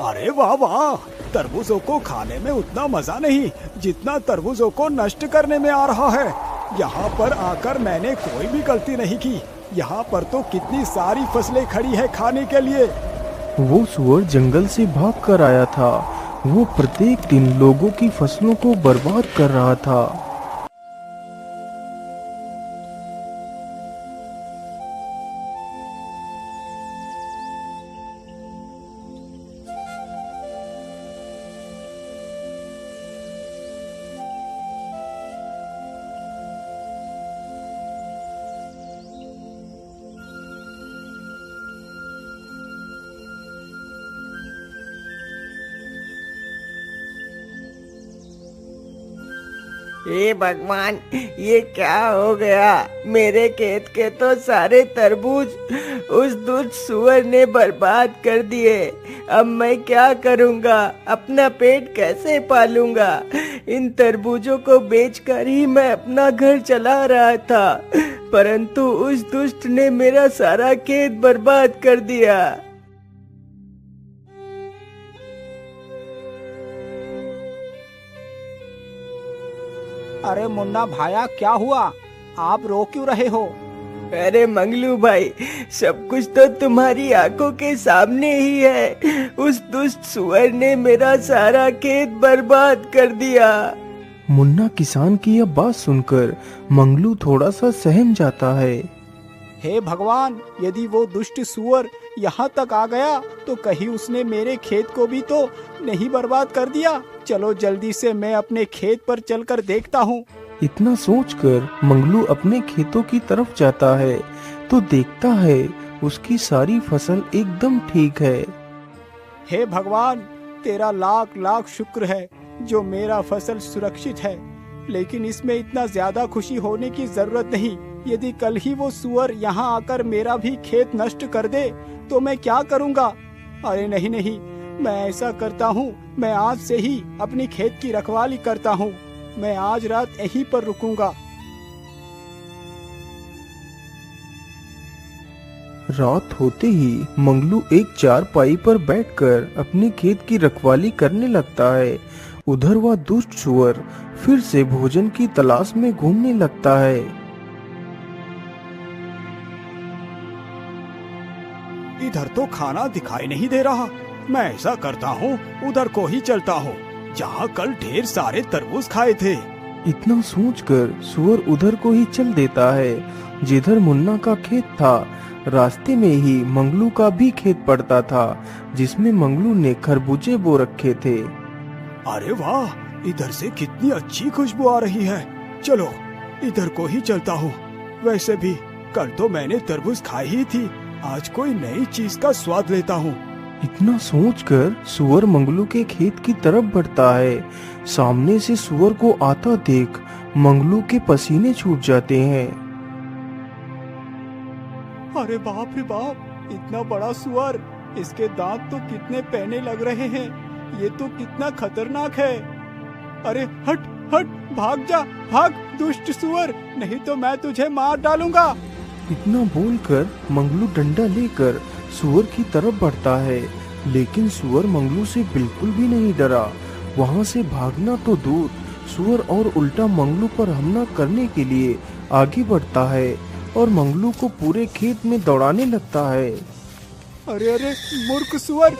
अरे वाह वाह, तरबूजों को खाने में उतना मजा नहीं जितना तरबूजों को नष्ट करने में आ रहा है। यहाँ पर आकर मैंने कोई भी गलती नहीं की। यहाँ पर तो कितनी सारी फसलें खड़ी है खाने के लिए। वो सुअर जंगल से भाग कर आया था। वो प्रत्येक दिन लोगों की फसलों को बर्बाद कर रहा था। हे भगवान, ये क्या हो गया? मेरे खेत के तो सारे तरबूज उस दुष्ट सुअर ने बर्बाद कर दिए। अब मैं क्या करूंगा? अपना पेट कैसे पालूंगा? इन तरबूजों को बेचकर ही मैं अपना घर चला रहा था, परंतु उस दुष्ट ने मेरा सारा खेत बर्बाद कर दिया। अरे मुन्ना भाया, क्या हुआ? आप रो क्यों रहे हो? अरे मंगलू भाई, सब कुछ तो तुम्हारी आंखों के सामने ही है। उस दुष्ट सुअर ने मेरा सारा खेत बर्बाद कर दिया। मुन्ना किसान की यह बात सुनकर मंगलू थोड़ा सा सहम जाता है। हे भगवान, यदि वो दुष्ट सुअर यहाँ तक आ गया तो कहीं उसने मेरे खेत को भी तो नहीं बर्बाद कर दिया। चलो जल्दी से मैं अपने खेत पर चलकर देखता हूँ। इतना सोचकर मंगलू अपने खेतों की तरफ जाता है तो देखता है उसकी सारी फसल एकदम ठीक है। हे भगवान, तेरा लाख लाख शुक्र है जो मेरा फसल सुरक्षित है। लेकिन इसमें इतना ज्यादा खुशी होने की जरूरत नहीं। यदि कल ही वो सुअर यहाँ आकर मेरा भी खेत नष्ट कर दे तो मैं क्या करूँगा? अरे नहीं नहीं, मैं ऐसा करता हूँ, मैं आज से ही अपनी खेत की रखवाली करता हूँ। मैं आज रात यहीं पर रुकूंगा। रात होते ही मंगलू एक चारपाई पर बैठकर अपने खेत की रखवाली करने लगता है। उधर वह दुष्ट सुअर फिर से भोजन की तलाश में घूमने लगता है। इधर तो खाना दिखाई नहीं दे रहा। मैं ऐसा करता हूँ, उधर को ही चलता हूँ जहाँ कल ढेर सारे तरबूज खाए थे। इतना सोचकर सुअर उधर को ही चल देता है जिधर मुन्ना का खेत था। रास्ते में ही मंगलू का भी खेत पड़ता था जिसमें मंगलू ने खरबूजे बो रखे थे। अरे वाह, इधर से कितनी अच्छी खुशबू आ रही है। चलो इधर को ही चलता हूँ। वैसे भी कल तो मैंने तरबूज खाई ही थी, आज कोई नई चीज का स्वाद लेता हूँ। इतना सोचकर सुअर मंगलू के खेत की तरफ बढ़ता है। सामने से सुअर को आता देख मंगलू के पसीने छूट जाते हैं। अरे बाप रे बाप, इतना बड़ा सुअर! इसके दांत तो कितने पैने लग रहे हैं। ये तो कितना खतरनाक है। अरे हट हट, भाग जा, भाग दुष्ट सुअर, नहीं तो मैं तुझे मार डालूंगा। इतना बोलकर मंगलू डंडा लेकर सुअर की तरफ बढ़ता है, लेकिन सुअर मंगलू से बिल्कुल भी नहीं डरा। वहाँ से भागना तो दूर, सुअर और उल्टा मंगलू पर हमला करने के लिए आगे बढ़ता है और मंगलू को पूरे खेत में दौड़ाने लगता है। अरे अरे मूर्ख सुअर,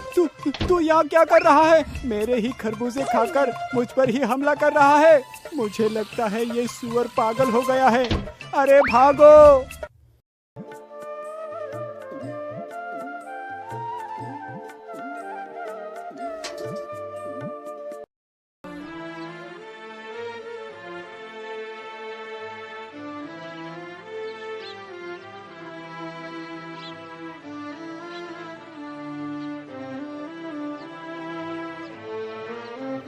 तू यहाँ क्या कर रहा है? मेरे ही खरबूजे खाकर मुझ पर ही हमला कर रहा है। मुझे लगता है ये सुअर पागल हो गया है। अरे भागो!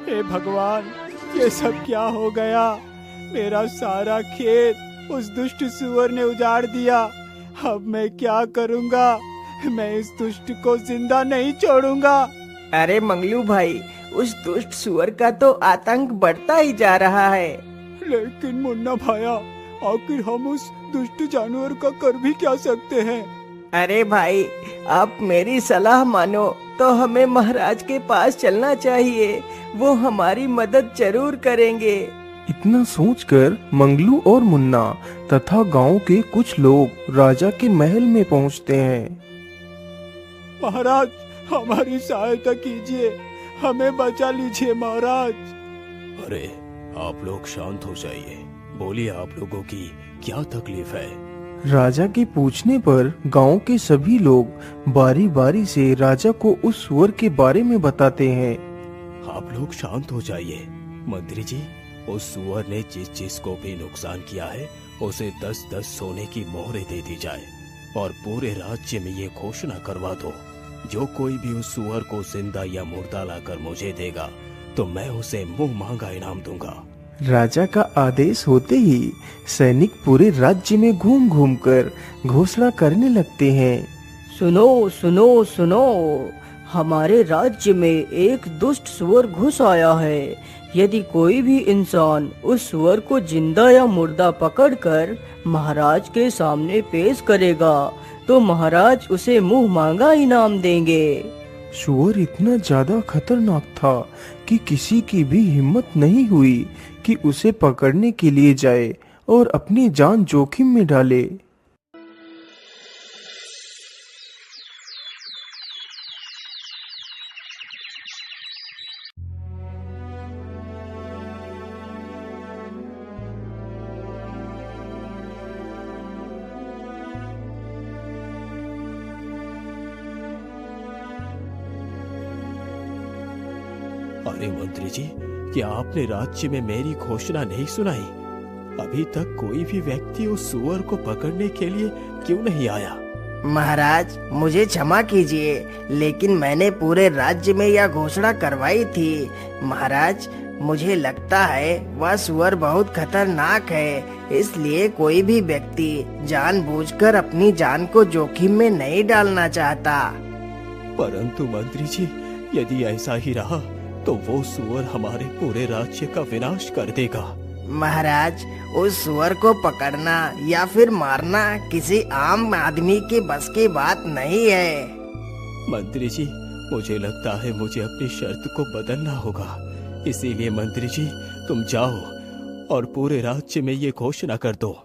हे भगवान, ये सब क्या हो गया? मेरा सारा खेत उस दुष्ट सुअर ने उजाड़ दिया। अब मैं क्या करूंगा? मैं इस दुष्ट को जिंदा नहीं छोड़ूंगा। अरे मंगलू भाई, उस दुष्ट सुअर का तो आतंक बढ़ता ही जा रहा है। लेकिन मुन्ना भाया, आखिर हम उस दुष्ट जानवर का कर भी क्या सकते हैं? अरे भाई, आप मेरी सलाह मानो तो हमें महाराज के पास चलना चाहिए, वो हमारी मदद जरूर करेंगे। इतना सोचकर मंगलू और मुन्ना तथा गांव के कुछ लोग राजा के महल में पहुंचते हैं। महाराज, हमारी सहायता कीजिए, हमें बचा लीजिए महाराज। अरे आप लोग शांत हो जाइए, बोलिए आप लोगों की क्या तकलीफ है। राजा के पूछने पर गांव के सभी लोग बारी बारी से राजा को उस सुअर के बारे में बताते हैं। आप लोग शांत हो जाइए। मंत्री जी, उस सुअर ने जिस जिस को भी नुकसान किया है उसे 10-10 सोने की मोहरें दे दी जाए और पूरे राज्य में ये घोषणा करवा दो, जो कोई भी उस सुअर को जिंदा या मुर्दा लाकर मुझे देगा तो मैं उसे मुंह मांगा इनाम दूंगा। राजा का आदेश होते ही सैनिक पूरे राज्य में घूम घूम कर घोषणा करने लगते हैं। सुनो सुनो सुनो, हमारे राज्य में एक दुष्ट सुअर घुस आया है। यदि कोई भी इंसान उस सुअर को जिंदा या मुर्दा पकड़कर महाराज के सामने पेश करेगा तो महाराज उसे मुंह मांगा इनाम देंगे। सुअर इतना ज्यादा खतरनाक था कि किसी की भी हिम्मत नहीं हुई कि उसे पकड़ने के लिए जाए और अपनी जान जोखिम में डाले। अरे मंत्री जी, क्या आपने राज्य में मेरी घोषणा नहीं सुनाई? अभी तक कोई भी व्यक्ति उस सुअर को पकड़ने के लिए क्यों नहीं आया? महाराज, मुझे क्षमा कीजिए, लेकिन मैंने पूरे राज्य में यह घोषणा करवाई थी। महाराज, मुझे लगता है वह सुअर बहुत खतरनाक है, इसलिए कोई भी व्यक्ति जानबूझकर अपनी जान को जोखिम में नहीं डालना चाहता। परंतु मंत्री जी, यदि ऐसा ही रहा तो वो सुअर हमारे पूरे राज्य का विनाश कर देगा। महाराज, उस सुअर को पकड़ना या फिर मारना किसी आम आदमी के बस की बात नहीं है। मंत्री जी, मुझे लगता है मुझे अपनी शर्त को बदलना होगा। इसीलिए मंत्री जी, तुम जाओ और पूरे राज्य में ये घोषणा कर दो,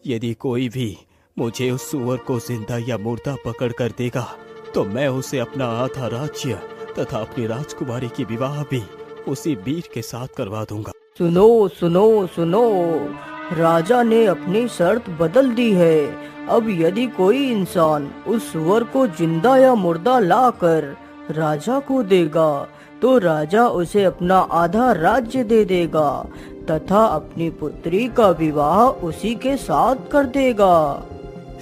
यदि कोई भी मुझे उस सुअर को जिंदा या मुर्दा पकड़ कर देगा तो मैं उसे अपना आधा राज्य तथा अपनी राजकुमारी की विवाह भी उसी वीर के साथ करवा दूंगा। सुनो सुनो सुनो, राजा ने अपनी शर्त बदल दी है। अब यदि कोई इंसान उस सुअर को जिंदा या मुर्दा लाकर राजा को देगा तो राजा उसे अपना आधा राज्य दे देगा तथा अपनी पुत्री का विवाह उसी के साथ कर देगा।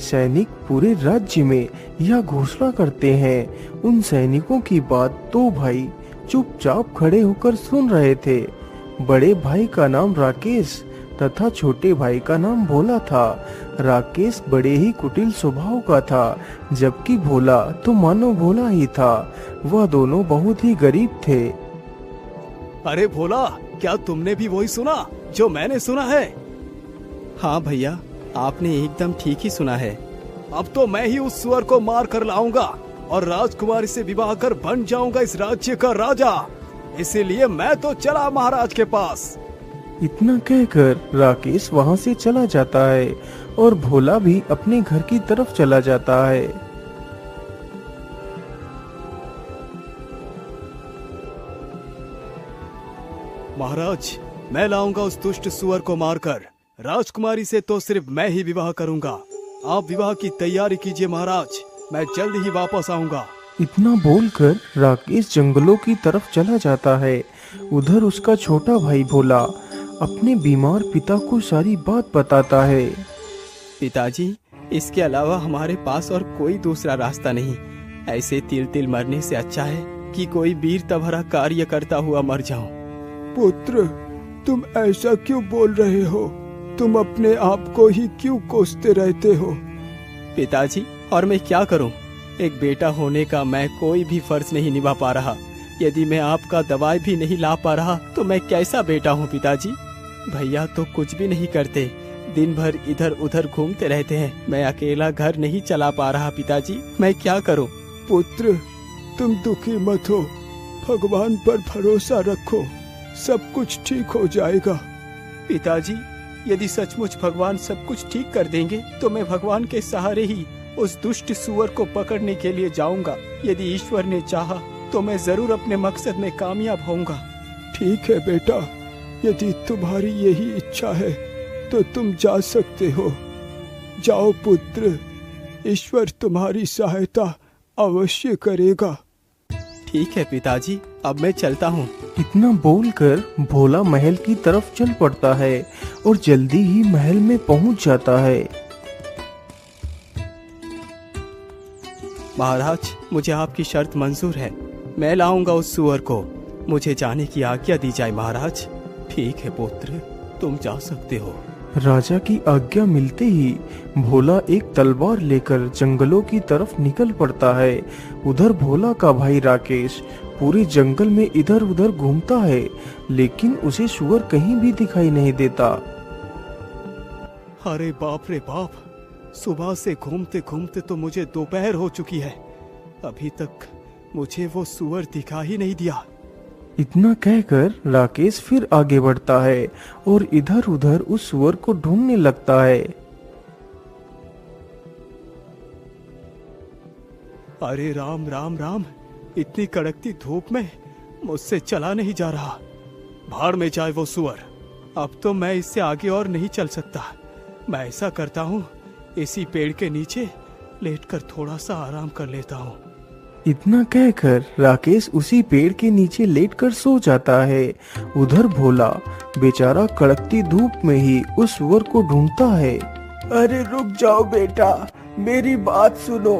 सैनिक पूरे राज्य में यह घोषणा करते हैं। उन सैनिकों की बात दो भाई चुपचाप खड़े होकर सुन रहे थे। बड़े भाई का नाम राकेश तथा छोटे भाई का नाम भोला था। राकेश बड़े ही कुटिल स्वभाव का था, जबकि भोला तो मानो भोला ही था। वह दोनों बहुत ही गरीब थे। अरे भोला, क्या तुमने भी वही सुना जो मैंने सुना है? हाँ भैया, आपने एकदम ठीक ही सुना है। अब तो मैं ही उस सुअर को मार कर लाऊंगा और राजकुमारी से विवाह कर बन जाऊंगा इस राज्य का राजा। इसीलिए मैं तो चला महाराज के पास। इतना कहकर राकेश वहां से चला जाता है और भोला भी अपने घर की तरफ चला जाता है। महाराज, मैं लाऊंगा उस दुष्ट सुअर को मारकर। राजकुमारी से तो सिर्फ मैं ही विवाह करूंगा। आप विवाह की तैयारी कीजिए महाराज, मैं जल्द ही वापस आऊंगा। इतना बोलकर राकेश जंगलों की तरफ चला जाता है। उधर उसका छोटा भाई भोला अपने बीमार पिता को सारी बात बताता है। पिताजी, इसके अलावा हमारे पास और कोई दूसरा रास्ता नहीं। ऐसे तिल तिल मरने से अच्छा है कि कोई वीरता भरा कार्य करता हुआ मर जाऊं। पुत्र, तुम ऐसा क्यों बोल रहे हो? तुम अपने आप को ही क्यों कोसते रहते हो? पिताजी, और मैं क्या करूं? एक बेटा होने का मैं कोई भी फर्ज नहीं निभा पा रहा। यदि मैं आपका दवाई भी नहीं ला पा रहा तो मैं कैसा बेटा हूं पिताजी? भैया तो कुछ भी नहीं करते, दिन भर इधर उधर घूमते रहते हैं। मैं अकेला घर नहीं चला पा रहा पिताजी, मैं क्या करूं? पुत्र, तुम दुखी मत हो, भगवान पर भरोसा रखो, सब कुछ ठीक हो जाएगा। पिताजी, यदि सचमुच भगवान सब कुछ ठीक कर देंगे तो मैं भगवान के सहारे ही उस दुष्ट सुअर को पकड़ने के लिए जाऊंगा। यदि ईश्वर ने चाहा तो मैं जरूर अपने मकसद में कामयाब होऊंगा। ठीक है बेटा, यदि तुम्हारी यही इच्छा है तो तुम जा सकते हो। जाओ पुत्र, ईश्वर तुम्हारी सहायता अवश्य करेगा। ठीक है पिताजी, अब मैं चलता हूँ। इतना बोलकर भोला महल की तरफ चल पड़ता है और जल्दी ही महल में पहुंच जाता है। महाराज, मुझे आपकी शर्त मंजूर है। मैं लाऊंगा उस सुअर को। मुझे जाने की आज्ञा दी जाए महाराज। ठीक है पुत्र, तुम जा सकते हो। राजा की आज्ञा मिलते ही भोला एक तलवार लेकर जंगलों की तरफ निकल पड़ता है। उधर भोला का भाई राकेश पूरे जंगल में इधर उधर घूमता है, लेकिन उसे सुअर कहीं भी दिखाई नहीं देता। अरे बाप रे बाप, सुबह से घूमते घूमते तो मुझे दोपहर हो चुकी है, अभी तक मुझे वो सुअर दिखा ही नहीं दिया। इतना कहकर राकेश फिर आगे बढ़ता है और इधर उधर उस सुअर को ढूंढने लगता है। अरे राम राम राम, इतनी कड़कती धूप में मुझसे चला नहीं जा रहा। भाड़ में जाए वो सुअर, अब तो मैं इससे आगे और नहीं चल सकता। मैं ऐसा करता हूँ, इसी पेड़ के नीचे लेटकर थोड़ा सा आराम कर लेता हूँ। इतना कहकर राकेश उसी पेड़ के नीचे लेटकर सो जाता है। उधर भोला बेचारा कड़कती धूप में ही उस सुअर को ढूंढता है। अरे रुक जाओ बेटा, मेरी बात सुनो।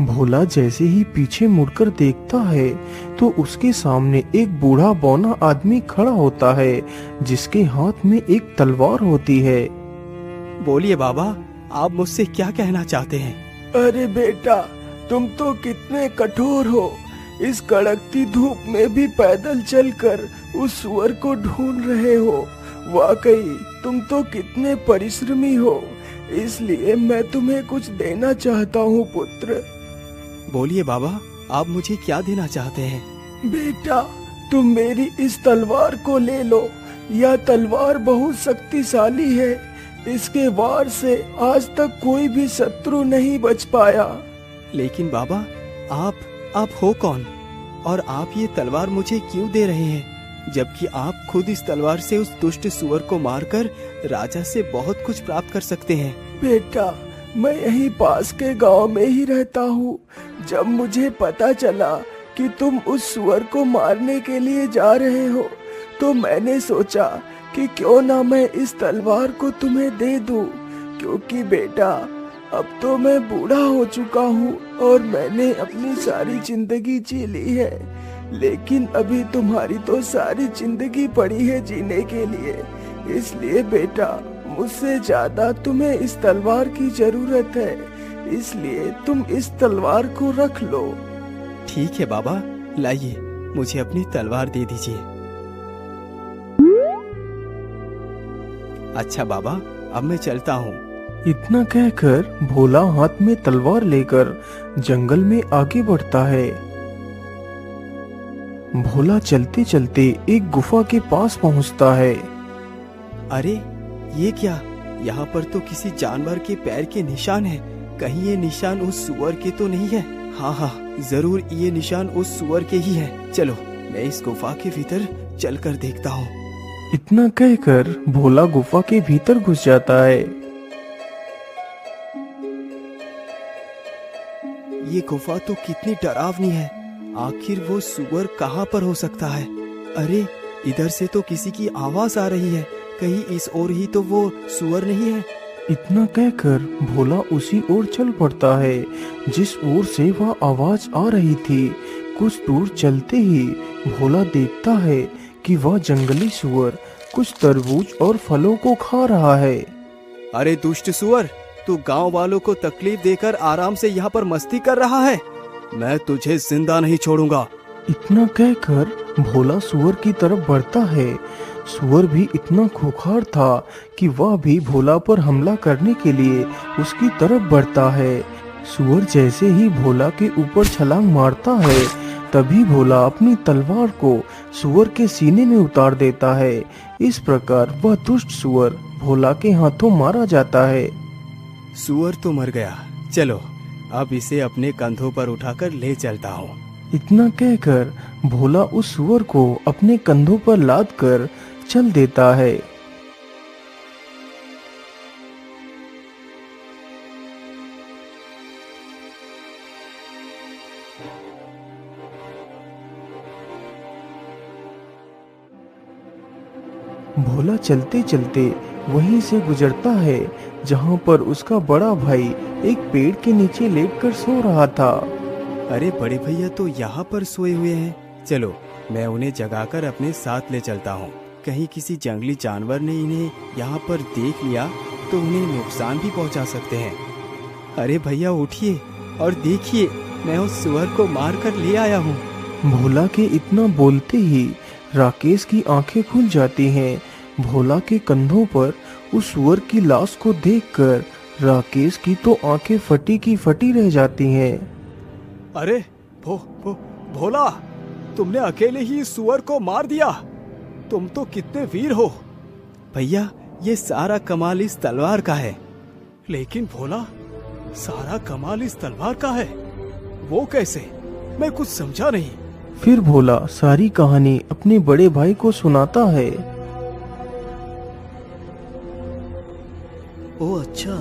भोला जैसे ही पीछे मुड़कर देखता है तो उसके सामने एक बूढ़ा बौना आदमी खड़ा होता है, जिसके हाथ में एक तलवार होती है। बोलिए बाबा, आप मुझसे क्या कहना चाहते हैं? अरे बेटा, तुम तो कितने कठोर हो। इस कड़कती धूप में भी पैदल चलकर उस सुअर को ढूंढ रहे हो। वाकई तुम तो कितने परिश्रमी हो, इसलिए मैं तुम्हें कुछ देना चाहता हूँ पुत्र। बोलिए बाबा, आप मुझे क्या देना चाहते हैं? बेटा, तुम मेरी इस तलवार को ले लो। यह तलवार बहुत शक्तिशाली है, इसके वार से आज तक कोई भी शत्रु नहीं बच पाया। लेकिन बाबा, आप हो कौन, और आप ये तलवार मुझे क्यों दे रहे हैं, जबकि आप खुद इस तलवार से उस दुष्ट सुअर को मारकर राजा से बहुत कुछ प्राप्त कर सकते हैं। बेटा, मैं यहीं पास के गांव में ही रहता हूँ। जब मुझे पता चला कि तुम उस सुअर को मारने के लिए जा रहे हो, तो मैंने सोचा कि क्यों ना मैं इस तलवार को तुम्हें दे दूं, क्योंकि बेटा अब तो मैं बूढ़ा हो चुका हूँ और मैंने अपनी सारी जिंदगी जी ली है, लेकिन अभी तुम्हारी तो सारी जिंदगी पड़ी है जीने के लिए। इसलिए बेटा, मुझसे ज्यादा तुम्हें इस तलवार की जरूरत है, इसलिए तुम इस तलवार को रख लो। ठीक है बाबा, लाइए, मुझे अपनी तलवार दे दीजिए। अच्छा बाबा, अब मैं चलता हूँ। इतना कहकर भोला हाथ में तलवार लेकर जंगल में आगे बढ़ता है। भोला चलते चलते एक गुफा के पास पहुंचता है। अरे ये क्या, यहाँ पर तो किसी जानवर के पैर के निशान हैं। कहीं ये निशान उस सुअर के तो नहीं है? हाँ, जरूर ये निशान उस सुअर के ही है। चलो, मैं इस गुफा के भीतर चलकर देखता हूँ। इतना कहकर भोला गुफा के भीतर घुस जाता है। ये गुफा तो कितनी डरावनी है। आखिर वो सुअर कहाँ पर हो सकता है? अरे इधर से तो किसी की आवाज आ रही है, कहीं इस ओर ही तो वो सुअर नहीं है? इतना कहकर भोला उसी ओर चल पड़ता है जिस ओर से वह आवाज आ रही थी। कुछ दूर चलते ही भोला देखता है कि वह जंगली सुअर कुछ तरबूज और फलों को खा रहा है। अरे दुष्ट सुअर, तू गांव वालों को तकलीफ देकर आराम से यहाँ पर मस्ती कर रहा है। मैं तुझे जिंदा नहीं छोड़ूंगा। इतना कहकर भोला सुअर की तरफ बढ़ता है। सुअर भी इतना खूंखार था कि वह भी भोला पर हमला करने के लिए उसकी तरफ बढ़ता है। सुअर जैसे ही भोला के ऊपर छलांग मारता है, तभी भोला अपनी तलवार को सुअर के सीने में उतार देता है। इस प्रकार वह दुष्ट सुअर भोला के हाथों मारा जाता है। सुअर तो मर गया, चलो अब इसे अपने कंधों पर उठाकर ले चलता हूँ। इतना कहकर भोला उस सुअर को अपने कंधों पर लाद कर चल देता है। भोला चलते चलते वहीं से गुजरता है जहां पर उसका बड़ा भाई एक पेड़ के नीचे लेटकर सो रहा था। अरे बड़े भैया तो यहाँ पर सोए हुए हैं, चलो मैं उन्हें जगाकर अपने साथ ले चलता हूँ। कहीं किसी जंगली जानवर ने इन्हें यहाँ पर देख लिया तो उन्हें नुकसान भी पहुँचा सकते हैं। अरे भैया उठिए और देखिए, मैं उस सुअर को मार कर ले आया हूँ। भोला के इतना बोलते ही राकेश की आंखें खुल जाती हैं। भोला के कंधों पर उस सुअर की लाश को देखकर राकेश की तो आंखें फटी की फटी रह जाती हैं। अरे भोला, तुमने अकेले ही इस सुअर को मार दिया। तुम तो कितने वीर हो। भैया ये सारा कमाल इस तलवार का है। लेकिन भोला, सारा कमाल इस तलवार का है, वो कैसे? मैं कुछ समझा नहीं। फिर भोला सारी कहानी अपने बड़े भाई को सुनाता है। ओ अच्छा,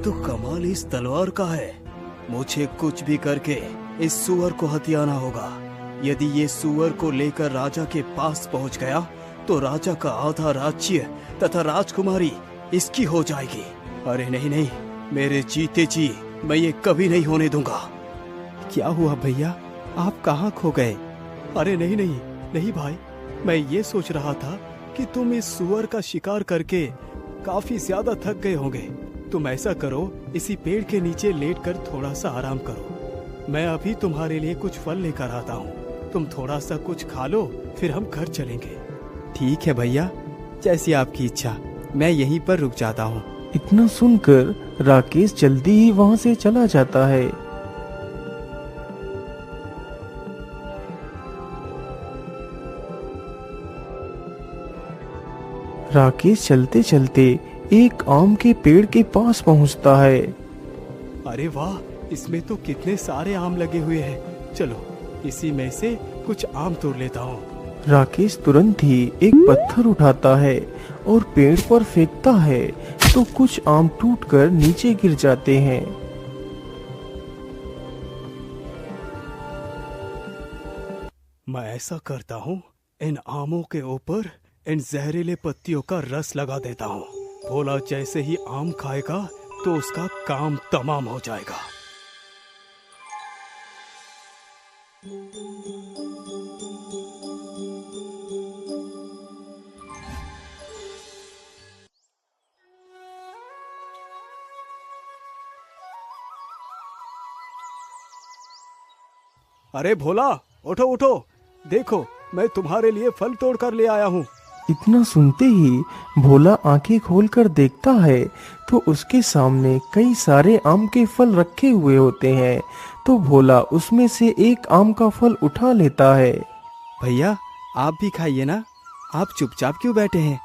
तो कमाल इस तलवार का है। मुझे कुछ भी करके इस सुअर को हथियाना होगा। यदि ये सुअर को लेकर राजा के पास पहुंच गया तो राजा का आधा राज्य तथा राजकुमारी इसकी हो जाएगी। अरे नहीं नहीं, मेरे जीते जी मैं ये कभी नहीं होने दूंगा। क्या हुआ भैया, आप कहाँ खो गए? अरे नहीं नहीं नहीं भाई, मैं ये सोच रहा था कि तुम इस सुअर का शिकार करके काफी ज्यादा थक गए होंगे। तुम ऐसा करो, इसी पेड़ के नीचे लेटकर थोड़ा सा आराम करो। मैं अभी तुम्हारे लिए कुछ फल लेकर आता हूँ। तुम थोड़ा सा कुछ खा लो, फिर हम घर चलेंगे। ठीक है भैया, जैसी आपकी इच्छा, मैं यहीं पर रुक जाता हूँ। इतना सुनकर राकेश जल्दी ही वहाँ से चला जाता है। राकेश चलते चलते एक आम के पेड़ के पास पहुंचता है। अरे वाह, इसमें तो कितने सारे आम लगे हुए हैं। चलो इसी में से कुछ आम तोड़ लेता हूँ। राकेश तुरंत ही एक पत्थर उठाता है और पेड़ पर फेंकता है तो कुछ आम टूटकर नीचे गिर जाते हैं। मैं ऐसा करता हूँ, इन आमों के ऊपर इन जहरीले पत्तियों का रस लगा देता हूँ। भोला जैसे ही आम खाएगा तो उसका काम तमाम हो जाएगा। अरे भोला, उठो उठो, देखो मैं तुम्हारे लिए फल तोड़ कर ले आया हूँ। इतना सुनते ही भोला आंखें खोलकर देखता है तो उसके सामने कई सारे आम के फल रखे हुए होते हैं। तो भोला उसमें से एक आम का फल उठा लेता है। भैया आप भी खाइए ना, आप चुपचाप क्यों बैठे हैं?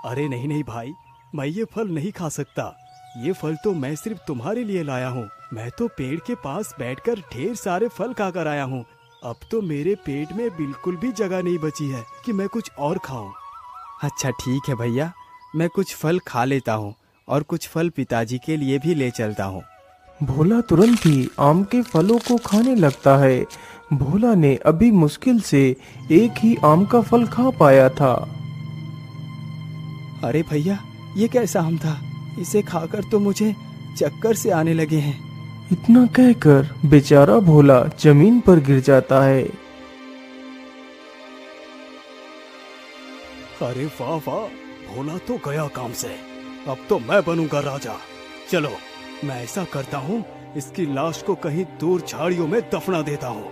अरे नहीं नहीं भाई, मैं ये फल नहीं खा सकता। ये फल तो मैं सिर्फ तुम्हारे लिए लाया हूँ। मैं तो पेड़ के पास बैठकर ढेर सारे फल खाकर आया हूँ। अब तो मेरे पेट में बिल्कुल भी जगह नहीं बची है कि मैं कुछ और खाऊं। अच्छा ठीक है भैया, मैं कुछ फल खा लेता हूँ और कुछ फल पिताजी के लिए भी ले चलता हूँ। भोला तुरंत ही आम के फलों को खाने लगता है। भोला ने अभी मुश्किल से एक ही आम का फल खा पाया था। अरे भैया, ये कैसा आम था? इसे खाकर तो मुझे चक्कर से आने लगे हैं। इतना कहकर बेचारा भोला जमीन पर गिर जाता है। अरे वाह वाह, भोला तो गया काम से। अब तो मैं बनूंगा राजा। चलो मैं ऐसा करता हूँ, इसकी लाश को कहीं दूर झाड़ियों में दफना देता हूँ।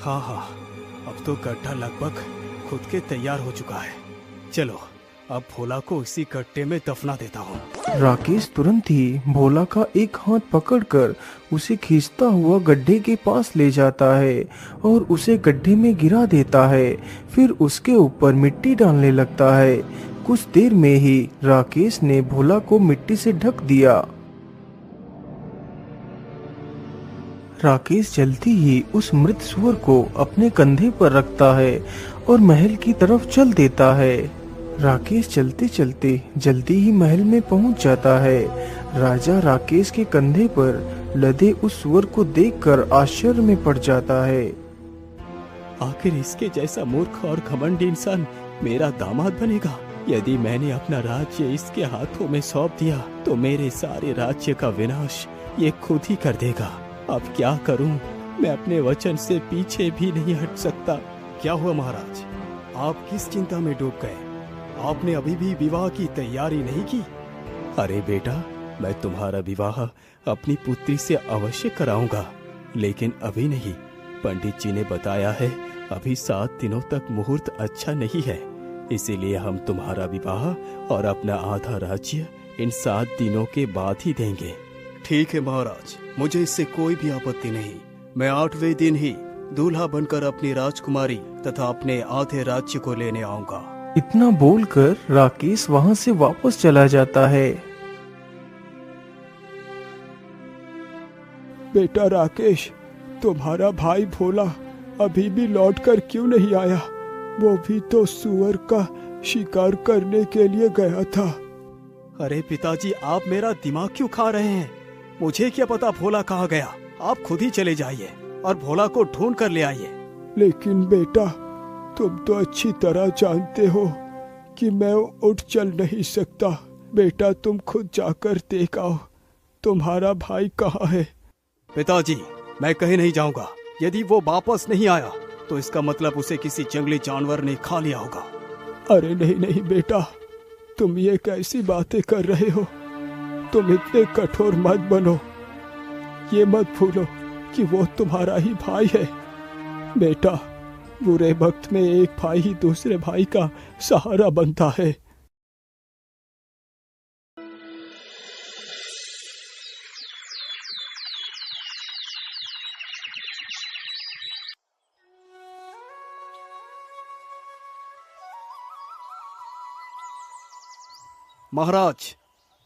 हाँ हाँ, अब तो गड्ढा लगभग खुद के तैयार हो चुका है। चलो अब भोला को इसी गड्ढे में दफना देता हूँ। राकेश तुरंत ही भोला का एक हाथ पकड़कर उसे खींचता हुआ गड्ढे के पास ले जाता है और उसे गड्ढे में गिरा देता है। फिर उसके ऊपर मिट्टी डालने लगता है। कुछ देर में ही राकेश ने भोला को मिट्टी से ढक दिया। राकेश जल्दी ही उस मृत सुअर को अपने कंधे पर रखता है और महल की तरफ चल देता है। राकेश चलते चलते जल्दी ही महल में पहुंच जाता है। राजा राकेश के कंधे पर लदे उस सुअर को देखकर आश्चर्य में पड़ जाता है। आखिर इसके जैसा मूर्ख और घमंडी इंसान मेरा दामाद बनेगा। यदि मैंने अपना राज्य इसके हाथों में सौंप दिया तो मेरे सारे राज्य का विनाश ये खुद ही कर देगा। अब क्या करूं? मैं अपने वचन से पीछे भी नहीं हट सकता। क्या हुआ महाराज, आप किस चिंता में डूब गए? आपने अभी भी विवाह की तैयारी नहीं की? अरे बेटा, मैं तुम्हारा विवाह अपनी पुत्री से अवश्य कराऊंगा, लेकिन अभी नहीं। पंडित जी ने बताया है अभी 7 दिनों तक मुहूर्त अच्छा नहीं है, इसीलिए हम तुम्हारा विवाह और अपना आधा राज्य इन 7 दिनों के बाद ही देंगे। ठीक है महाराज, मुझे इससे कोई भी आपत्ति नहीं। मैं 8वें दिन ही दूल्हा बनकर अपनी राजकुमारी तथा अपने आधे राज्य को लेने आऊंगा। इतना बोलकर राकेश वहां से वापस चला जाता है। बेटा राकेश, तुम्हारा भाई भोला अभी भी लौटकर क्यों नहीं आया? वो भी तो सुअर का शिकार करने के लिए गया था। अरे पिताजी, आप मेरा दिमाग क्यों खा रहे हैं? मुझे क्या पता भोला कहाँ गया। आप खुद ही चले जाइए और भोला को ढूंढ कर ले आइए। लेकिन बेटा, तुम तो अच्छी तरह जानते हो कि मैं उठ चल नहीं सकता। बेटा, तुम खुद जाकर देख आओ तुम्हारा भाई कहाँ है। पिताजी, मैं कहीं नहीं जाऊंगा। यदि वो वापस नहीं आया तो इसका मतलब उसे किसी जंगली जानवर ने खा लिया होगा। अरे नहीं नहीं बेटा, तुम ये कैसी बातें कर रहे हो? तुम इतने कठोर मत बनो। ये मत भूलो कि वो तुम्हारा ही भाई है। बेटा, बुरे वक्त में एक भाई ही दूसरे भाई का सहारा बनता है। महाराज,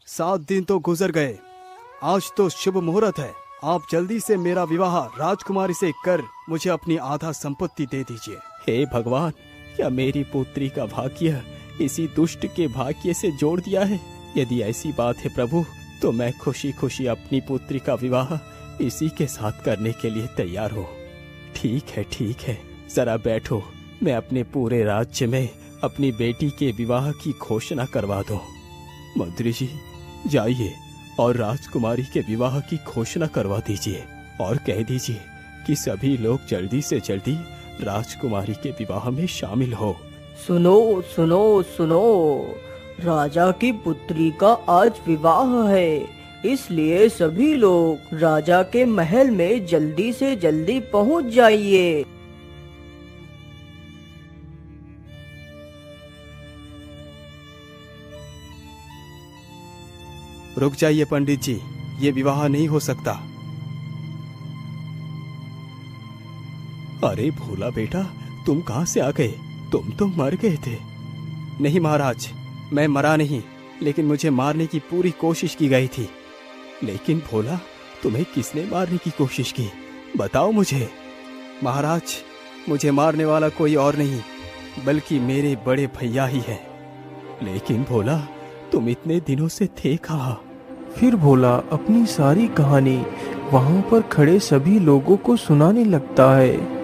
7 दिन तो गुजर गए। आज तो शुभ मुहूर्त है। आप जल्दी से मेरा विवाह राजकुमारी से कर मुझे अपनी आधा संपत्ति दे दीजिए। हे भगवान, क्या मेरी पुत्री का भाग्य इसी दुष्ट के भाग्य से जोड़ दिया है? यदि ऐसी बात है प्रभु, तो मैं खुशी खुशी अपनी पुत्री का विवाह इसी के साथ करने के लिए तैयार हूँ। ठीक है, जरा बैठो। मैं अपने पूरे राज्य में अपनी बेटी के विवाह की घोषणा करवा दूं। मंत्री जी, जाइए और राजकुमारी के विवाह की घोषणा करवा दीजिए और कह दीजिए कि सभी लोग जल्दी से जल्दी राजकुमारी के विवाह में शामिल हो। सुनो सुनो सुनो, राजा की पुत्री का आज विवाह है, इसलिए सभी लोग राजा के महल में जल्दी से जल्दी पहुंच जाइए। रुक जाइए पंडित जी, ये विवाह नहीं हो सकता। अरे भोला बेटा, तुम कहाँ से आ गए? तुम तो मर गए थे। नहीं महाराज, मैं मरा नहीं, लेकिन मुझे मारने की पूरी कोशिश की गई थी। लेकिन भोला, तुम्हें किसने मारने की कोशिश की? बताओ मुझे। महाराज, मुझे मारने वाला कोई और नहीं बल्कि मेरे बड़े भैया ही है। लेकिन भोला, तुम इतने दिनों से थे कहाँ? फिर भोला अपनी सारी कहानी वहां पर खड़े सभी लोगों को सुनाने लगता है।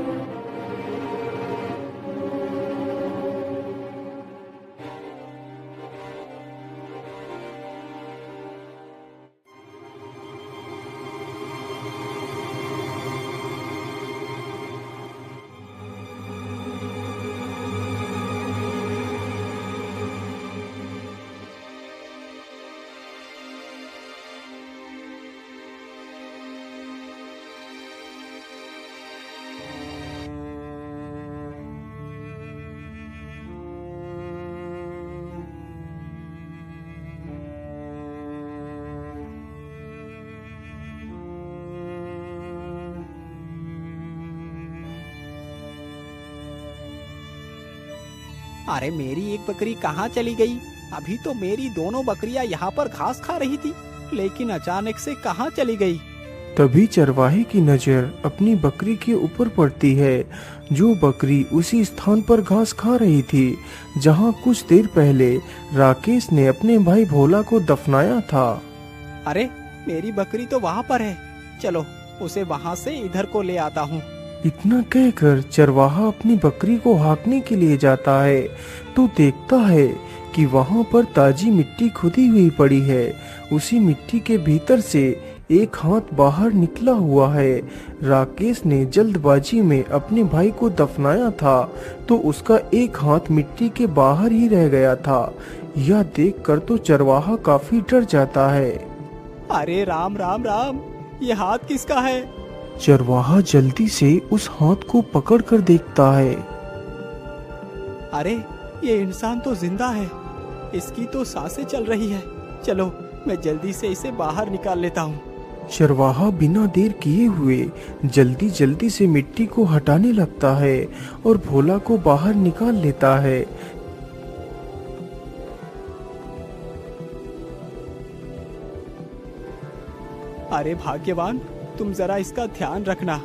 अरे मेरी एक बकरी कहाँ चली गई? अभी तो मेरी दोनों बकरियां यहाँ पर घास खा रही थी, लेकिन अचानक से कहाँ चली गई? तभी चरवाहे की नजर अपनी बकरी के ऊपर पड़ती है, जो बकरी उसी स्थान पर घास खा रही थी जहाँ कुछ देर पहले राकेश ने अपने भाई भोला को दफनाया था। अरे मेरी बकरी तो वहाँ पर है, चलो उसे वहाँ से इधर को ले आता हूँ। इतना कहकर चरवाहा अपनी बकरी को हाँकने के लिए जाता है तो देखता है कि वहाँ पर ताजी मिट्टी खुदी हुई पड़ी है। उसी मिट्टी के भीतर से एक हाथ बाहर निकला हुआ है। राकेश ने जल्दबाजी में अपने भाई को दफनाया था तो उसका एक हाथ मिट्टी के बाहर ही रह गया था। यह देखकर तो चरवाहा काफी डर जाता है। अरे राम राम राम, ये हाथ किसका है? चरवाहा जल्दी से उस हाथ को पकड़कर देखता है। अरे ये इंसान तो जिंदा है, इसकी तो सांसें चल रही है। चलो मैं जल्दी से इसे बाहर निकाल लेता हूँ। चरवाहा बिना देर किए हुए जल्दी जल्दी से मिट्टी को हटाने लगता है और भोला को बाहर निकाल लेता है। अरे भाग्यवान, तुम जरा इसका ध्यान रखना,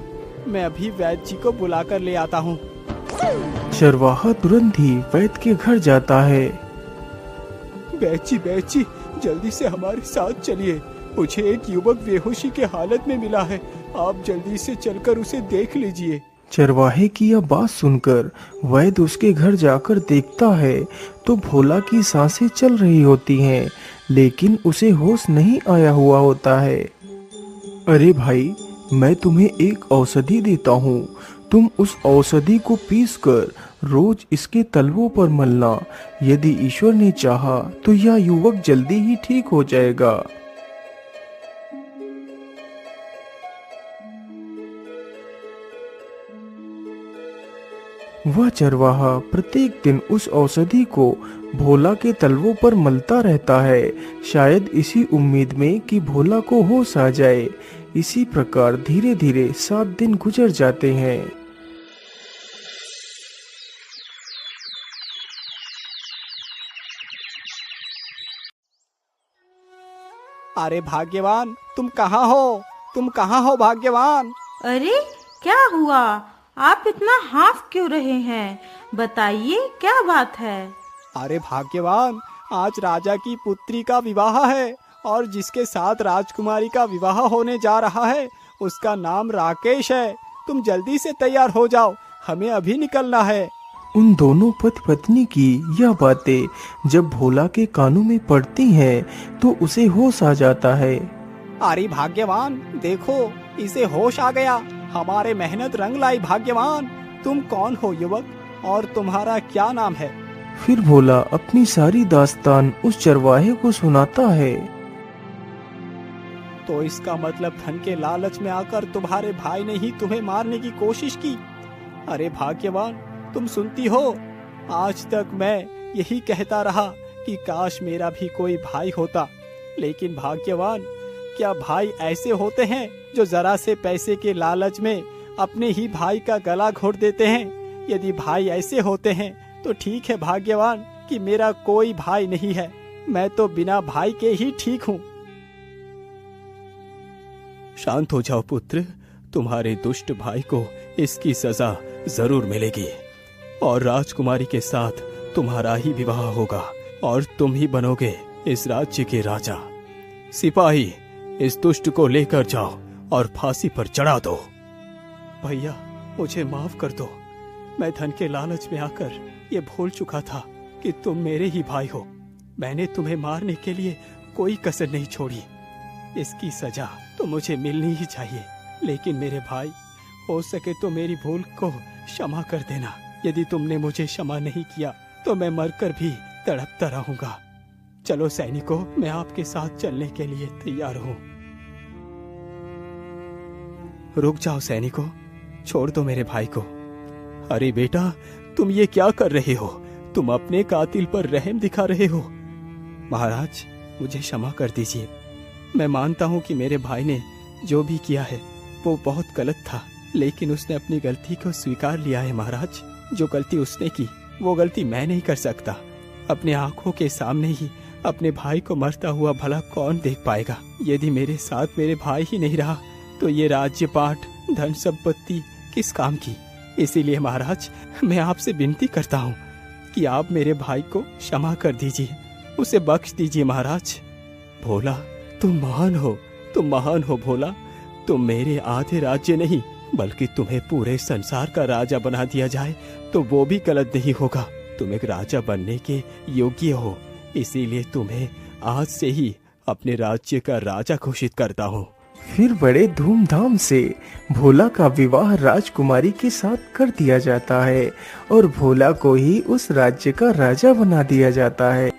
मैं अभी वैद्य जी को बुलाकर ले आता हूँ। चरवाहा तुरंत ही वैद्य के घर जाता है। वैद्य जी जल्दी से हमारे साथ चलिए, मुझे एक युवक बेहोशी के हालत में मिला है, आप जल्दी से चलकर उसे देख लीजिए। चरवाहे की यह बात सुनकर वैद्य उसके घर जाकर देखता है तो भोला की सांसें चल रही होती हैं, लेकिन उसे होश नहीं आया हुआ होता है। अरे भाई, मैं तुम्हें एक औषधि देता हूँ, तुम उस औषधि को पीसकर रोज इसके तलवों पर मलना। यदि ईश्वर ने चाहा तो यह युवक जल्दी ही ठीक हो जाएगा। वह चरवाहा प्रत्येक दिन उस औषधि को भोला के तलवों पर मलता रहता है, शायद इसी उम्मीद में कि भोला को होश आ जाए। इसी प्रकार धीरे धीरे 7 दिन गुजर जाते हैं। अरे भाग्यवान, तुम कहाँ हो? तुम कहाँ हो भाग्यवान? अरे क्या हुआ? आप इतना हाफ क्यों रहे हैं? बताइए क्या बात है? अरे भाग्यवान, आज राजा की पुत्री का विवाह है और जिसके साथ राजकुमारी का विवाह होने जा रहा है उसका नाम राकेश है। तुम जल्दी से तैयार हो जाओ, हमें अभी निकलना है। उन दोनों पति पत्नी की यह बातें जब भोला के कानों में पड़ती हैं तो उसे होश आ जाता है। अरे भाग्यवान, देखो इसे होश आ गया, हमारे मेहनत रंग लाई। भाग्यवान, तुम कौन हो युवक, और तुम्हारा क्या नाम है? फिर भोला अपनी सारी दास्तान उस चरवाहे को सुनाता है। तो इसका मतलब धन के लालच में आकर तुम्हारे भाई ने ही तुम्हें मारने की कोशिश की। अरे भाग्यवान, तुम सुनती हो, आज तक मैं यही कहता रहा कि काश मेरा भी कोई भाई होता, लेकिन भाग्यवान, क्या भाई ऐसे होते हैं जो जरा से पैसे के लालच में अपने ही भाई का गला घोट देते हैं? यदि भाई ऐसे होते हैं तो ठीक है भाग्यवान कि मेरा कोई भाई नहीं है, मैं तो बिना भाई के ही ठीक हूँ। शांत हो जाओ पुत्र, तुम्हारे दुष्ट भाई को इसकी सजा जरूर मिलेगी और राजकुमारी के साथ तुम्हारा ही विवाह होगा और तुम ही बनोगे इस राज्य के राजा। सिपाही, इस दुष्ट को लेकर जाओ और फांसी पर चढ़ा दो। भैया, मुझे माफ कर दो, मैं धन के लालच में आकर ये भूल चुका था कि तुम मेरे ही भाई हो। मैंने तुम्हें मारने के लिए कोई कसर नहीं छोड़ी। इसकी सजा तो मुझे मिलनी ही चाहिए, लेकिन मेरे भाई, हो सके तो मेरी भूल को क्षमा कर देना। यदि तुमने मुझे क्षमा नहीं किया तो मैं मरकर भी तड़पता रहूंगा। चलो सैनिकों, मैं आपके साथ चलने के लिए तैयार हूँ। रुक जाओ सैनिकों, छोड़ दो मेरे भाई को। अरे बेटा, तुम ये क्या कर रहे हो? तुम अपने कातिल पर रहम दिखा रहे हो। महाराज, मुझे क्षमा कर दीजिए। मैं मानता हूँ कि मेरे भाई ने जो भी किया है वो बहुत गलत था, लेकिन उसने अपनी गलती को स्वीकार लिया है। महाराज, जो गलती उसने की वो गलती मैं नहीं कर सकता। अपने आंखों के सामने ही अपने भाई को मरता हुआ भला कौन देख पाएगा। यदि मेरे साथ मेरे भाई ही नहीं रहा तो ये राज्यपाट, धन संपत्ति किस काम की। इसीलिए महाराज, मैं आपसे विनती करता हूँ कि आप मेरे भाई को क्षमा कर दीजिए, उसे बख्श दीजिए महाराज। भोला, तुम महान हो भोला। तुम मेरे आधे राज्य नहीं बल्कि तुम्हें पूरे संसार का राजा बना दिया जाए तो वो भी गलत नहीं होगा। तुम एक राजा बनने के योग्य हो, इसीलिए तुम्हें आज से ही अपने राज्य का राजा घोषित करता हूँ। फिर बड़े धूमधाम से भोला का विवाह राजकुमारी के साथ कर दिया जाता है और भोला को ही उस राज्य का राजा बना दिया जाता है।